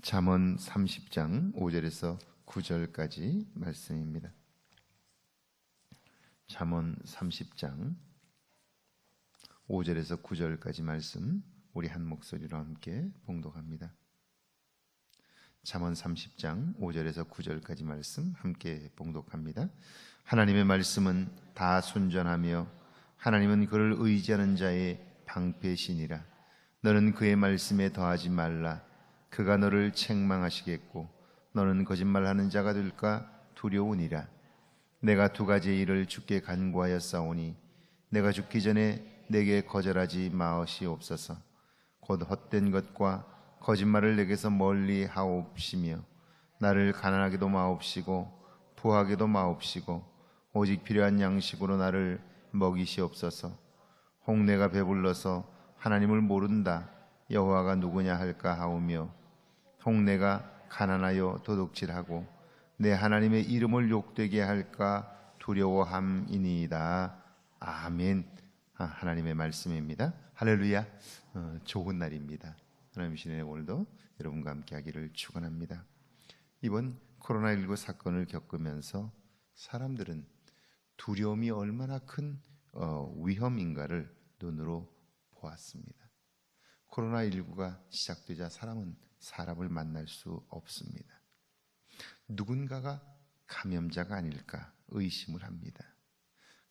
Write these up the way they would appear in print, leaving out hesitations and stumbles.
잠언 30장 5절에서 9절까지 말씀입니다. 잠언 30장 5절에서 9절까지 말씀 우리 한 목소리로 함께 봉독합니다. 잠언 30장 5절에서 9절까지 말씀 함께 봉독합니다. 하나님의 말씀은 다 순전하며 하나님은 그를 의지하는 자의 방패시니라. 너는 그의 말씀에 더하지 말라. 그가 너를 책망하시겠고 너는 거짓말하는 자가 될까 두려우니라. 내가 두 가지의 일을 주께 간구하였사오니 내가 죽기 전에 내게 거절하지 마시옵소서. 곧 헛된 것과 거짓말을 내게서 멀리 하옵시며 나를 가난하게도 마옵시고 부하게도 마옵시고 오직 필요한 양식으로 나를 먹이시옵소서. 혹 내가 배불러서 하나님을 모른다 여호와가 누구냐 할까 하오며 혹 내가 가난하여 도둑질하고 내 하나님의 이름을 욕되게 할까 두려워함이니이다. 아멘. 하나님의 말씀입니다. 할렐루야. 좋은 날입니다. 하나님 신의 오늘도 여러분과 함께 하기를 축원합니다. 이번 코로나19 사건을 겪으면서 사람들은 두려움이 얼마나 큰 위험인가를 눈으로 보았습니다. 코로나19가 시작되자 사람은 사람을 만날 수 없습니다. 누군가가 감염자가 아닐까 의심을 합니다.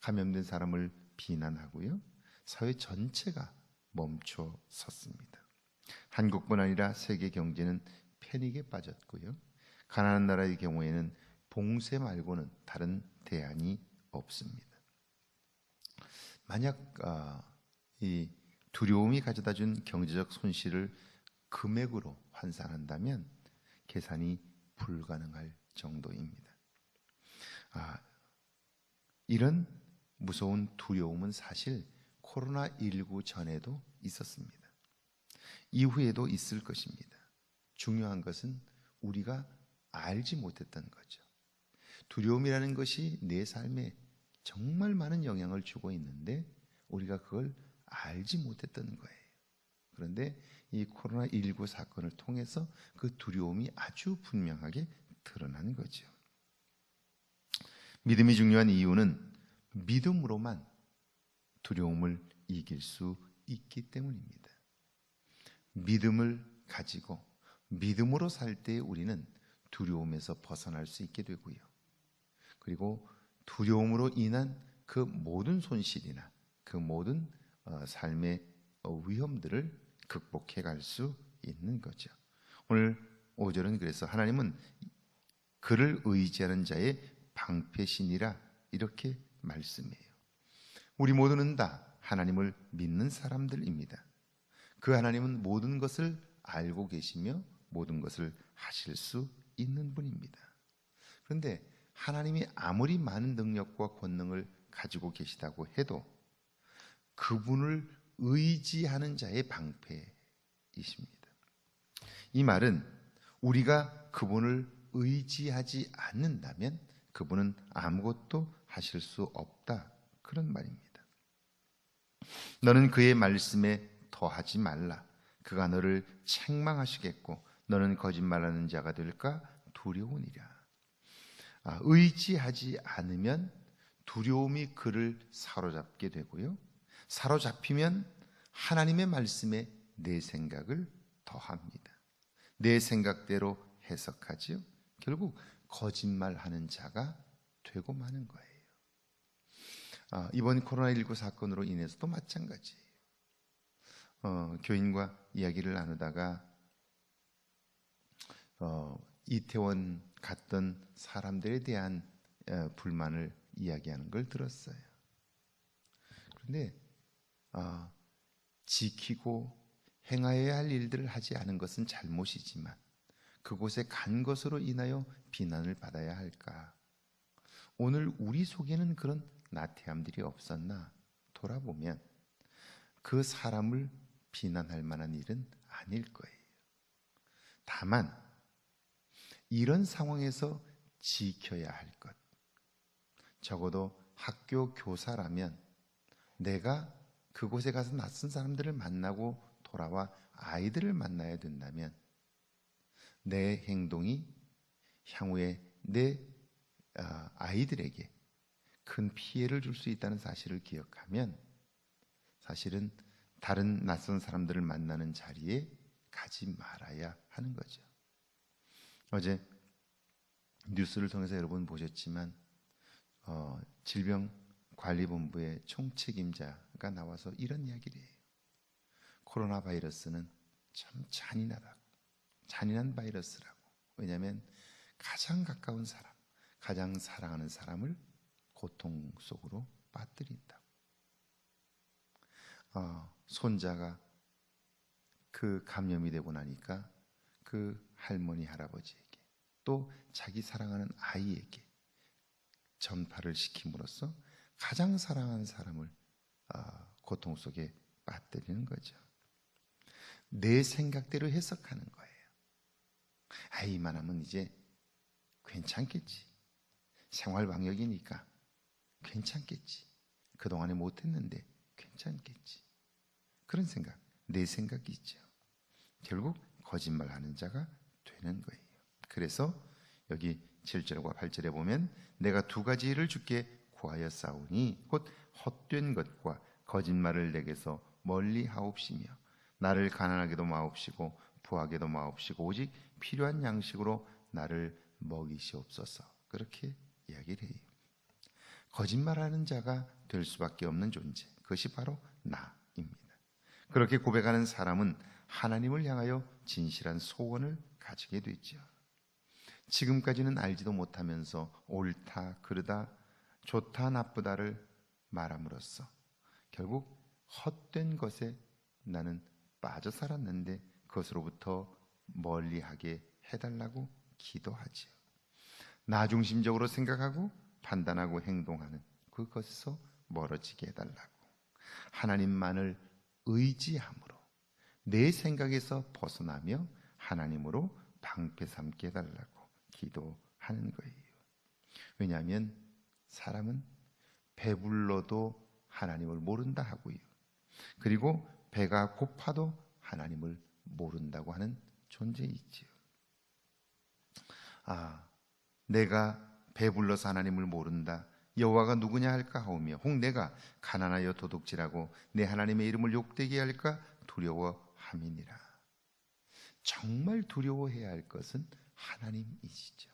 감염된 사람을 비난하고요. 사회 전체가 멈춰 섰습니다. 한국뿐 아니라 세계 경제는 패닉에 빠졌고요. 가난한 나라의 경우에는 봉쇄 말고는 다른 대안이 없습니다. 만약 이 두려움이 가져다준 경제적 손실을 금액으로 환산한다면 계산이 불가능할 정도입니다. 이런 무서운 두려움은 사실 코로나19 전에도 있었습니다. 이후에도 있을 것입니다. 중요한 것은 우리가 알지 못했던 거죠. 두려움이라는 것이 내 삶에 정말 많은 영향을 주고 있는데 우리가 그걸 알지 못했던 거예요. 그런데 이 코로나19 사건을 통해서 그 두려움이 아주 분명하게 드러나는 거죠. 믿음이 중요한 이유는 믿음으로만 두려움을 이길 수 있기 때문입니다. 믿음을 가지고 믿음으로 살 때 우리는 두려움에서 벗어날 수 있게 되고요. 그리고 두려움으로 인한 그 모든 손실이나 그 모든 삶의 위험들을 극복해 갈 수 있는 거죠. 오늘 5절은 그래서 하나님은 그를 의지하는 자의 방패시니라 이렇게 말씀해요. 우리 모두는 다 하나님을 믿는 사람들입니다. 그 하나님은 모든 것을 알고 계시며 모든 것을 하실 수 있는 분입니다. 그런데 하나님이 아무리 많은 능력과 권능을 가지고 계시다고 해도 그분을 의지하는 자의 방패이십니다. 이 말은 우리가 그분을 의지하지 않는다면 그분은 아무것도 하실 수 없다 그런 말입니다. 너는 그의 말씀에 더하지 말라. 그가 너를 책망하시겠고 너는 거짓말하는 자가 될까 두려우니라. 의지하지 않으면 두려움이 그를 사로잡게 되고요. 사로잡히면 하나님의 말씀에 내 생각을 더합니다. 내 생각대로 해석하지요. 결국 거짓말하는 자가 되고 마는 거예요. 이번 코로나19 사건으로 인해서도 마찬가지예요. 교인과 이야기를 나누다가 이태원 갔던 사람들에 대한 불만을 이야기하는 걸 들었어요. 그런데 지키고 행하여야 할 일들을 하지 않은 것은 잘못이지만 그곳에 간 것으로 인하여 비난을 받아야 할까? 오늘 우리 속에는 그런 나태함들이 없었나 돌아보면 그 사람을 비난할 만한 일은 아닐 거예요. 다만 이런 상황에서 지켜야 할 것, 적어도 학교 교사라면 내가 그곳에 가서 낯선 사람들을 만나고 돌아와 아이들을 만나야 된다면 내 행동이 향후에 내 아이들에게 큰 피해를 줄 수 있다는 사실을 기억하면 사실은 다른 낯선 사람들을 만나는 자리에 가지 말아야 하는 거죠. 어제 뉴스를 통해서 여러분 보셨지만 질병관리본부의 총책임자가 나와서 이런 이야기를 해요. 코로나 바이러스는 참 잔인한 바이러스라고. 왜냐하면 가장 가까운 사람, 가장 사랑하는 사람을 고통 속으로 빠뜨린다고. 손자가 그 감염이 되고 나니까 그 할머니, 할아버지에게 또 자기 사랑하는 아이에게 전파를 시킴으로써 가장 사랑하는 사람을 고통 속에 빠뜨리는 거죠. 내 생각대로 해석하는 거예요. 이만하면 이제 괜찮겠지. 생활 방역이니까 괜찮겠지. 그동안에 못했는데 괜찮겠지. 그런 생각, 내 생각이 있죠. 결국 거짓말하는 자가 되는 거예요. 그래서 여기 7절과 8절에 보면 내가 두 가지 일을 주께 구하여 싸우니 곧 헛된 것과 거짓말을 내게서 멀리 하옵시며 나를 가난하게도 마옵시고 부하게도 마옵시고 오직 필요한 양식으로 나를 먹이시옵소서. 그렇게 이야기를 해요. 거짓말하는 자가 될 수밖에 없는 존재, 그것이 바로 나입니다. 그렇게 고백하는 사람은 하나님을 향하여 진실한 소원을 가지게 되죠. 지금까지는 알지도 못하면서 옳다, 그르다, 좋다, 나쁘다를 말함으로써 결국 헛된 것에 나는 빠져 살았는데 그것으로부터 멀리하게 해달라고 기도하지요. 나 중심적으로 생각하고 판단하고 행동하는 그것에서 멀어지게 해달라고, 하나님만을 의지함으로 내 생각에서 벗어나며 하나님으로 방패 삼게 해달라고 기도하는 거예요. 왜냐하면 사람은 배불러도 하나님을 모른다 하고요, 그리고 배가 고파도 하나님을 모른다고 하는 존재이지요. 내가 배불러서 하나님을 모른다, 여호와가 누구냐 할까 하오며 혹 내가 가난하여 도둑질하고 내 하나님의 이름을 욕되게 할까 두려워함이니라. 정말 두려워해야 할 것은 하나님이시죠.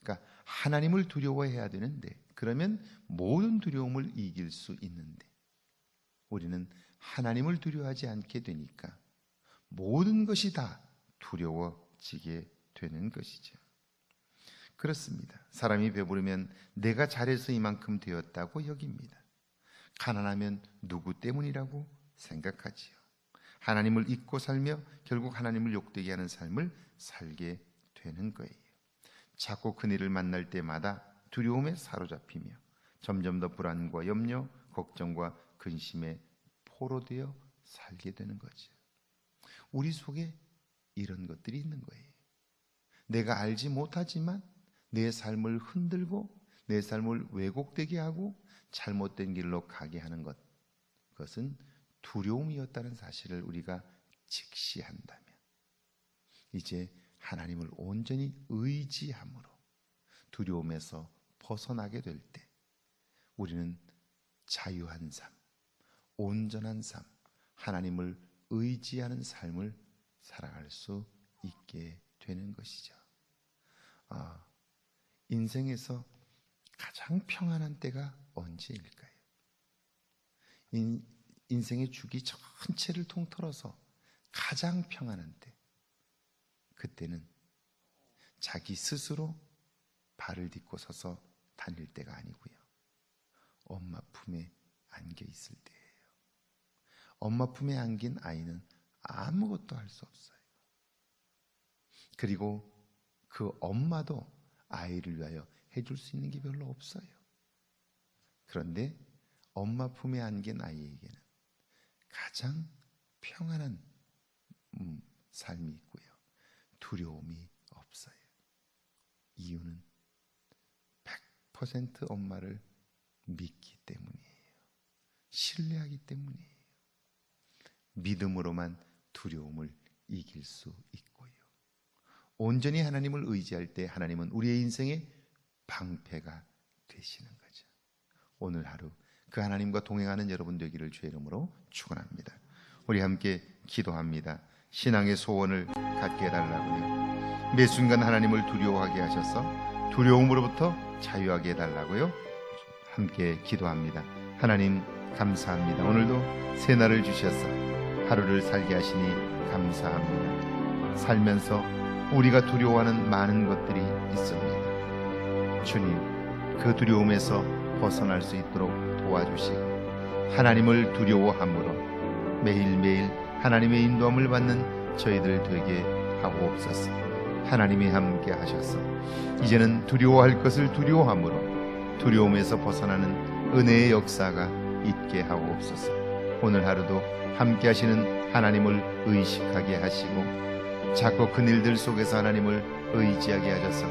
그러니까 하나님을 두려워해야 되는데, 그러면 모든 두려움을 이길 수 있는데 우리는 하나님을 두려워하지 않게 되니까 모든 것이 다 두려워지게 되는 것이죠. 그렇습니다. 사람이 배부르면 내가 잘해서 이만큼 되었다고 여깁니다. 가난하면 누구 때문이라고 생각하지요. 하나님을 잊고 살며 결국 하나님을 욕되게 하는 삶을 살게 되는 거예요. 자꾸 그일을 만날 때마다 두려움에 사로잡히며 점점 더 불안과 염려, 걱정과 근심에 포로되어 살게 되는 거죠. 우리 속에 이런 것들이 있는 거예요. 내가 알지 못하지만 내 삶을 흔들고 내 삶을 왜곡되게 하고 잘못된 길로 가게 하는 것, 그것은 두려움이었다는 사실을 우리가 직시한다면 이제 하나님을 온전히 의지함으로 두려움에서 벗어나게 될 때 우리는 자유한 삶, 온전한 삶, 하나님을 의지하는 삶을 살아갈 수 있게 되는 것이죠. 인생에서 가장 평안한 때가 언제일까요? 인생의 주기 전체를 통틀어서 가장 평안한 때, 그때는 자기 스스로 발을 딛고 서서 다닐 때가 아니고요, 엄마 품에 안겨 있을 때예요. 엄마 품에 안긴 아이는 아무것도 할 수 없어요. 그리고 그 엄마도 아이를 위하여 해줄 수 있는 게 별로 없어요. 그런데 엄마 품에 안긴 아이에게는 가장 평안한 삶이 있고요, 두려움이 없어요. 이유는 100% 엄마를 믿기 때문이에요. 신뢰하기 때문이에요. 믿음으로만 두려움을 이길 수 있고요, 온전히 하나님을 의지할 때 하나님은 우리의 인생의 방패가 되시는 거죠. 오늘 하루 그 하나님과 동행하는 여러분 되기를 주의 이름으로 축원합니다. 우리 함께 기도합니다. 신앙의 소원을 갖게 해달라고요. 매 순간 하나님을 두려워하게 하셔서 두려움으로부터 자유하게 해달라고요. 함께 기도합니다. 하나님 감사합니다. 오늘도 새날을 주셔서 하루를 살게 하시니 감사합니다. 살면서 우리가 두려워하는 많은 것들이 있습니다. 주님, 그 두려움에서 벗어날 수 있도록 도와주시고 하나님을 두려워함으로 매일매일 하나님의 인도함을 받는 저희들 되게 하옵소서. 하나님이 함께 하셔서 이제는 두려워할 것을 두려워함으로 두려움에서 벗어나는 은혜의 역사가 있게 하옵소서. 오늘 하루도 함께 하시는 하나님을 의식하게 하시고 작고 큰 일들 속에서 하나님을 의지하게 하셔서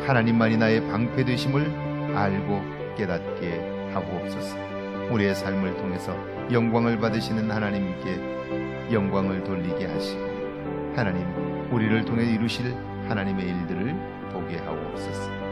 하나님만이 나의 방패 되심을 알고 깨닫게 하옵소서. 우리의 삶을 통해서 영광을 받으시는 하나님께 영광을 돌리게 하시고 하나님 우리를 통해 이루실 하나님의 일들을 보게 하옵소서.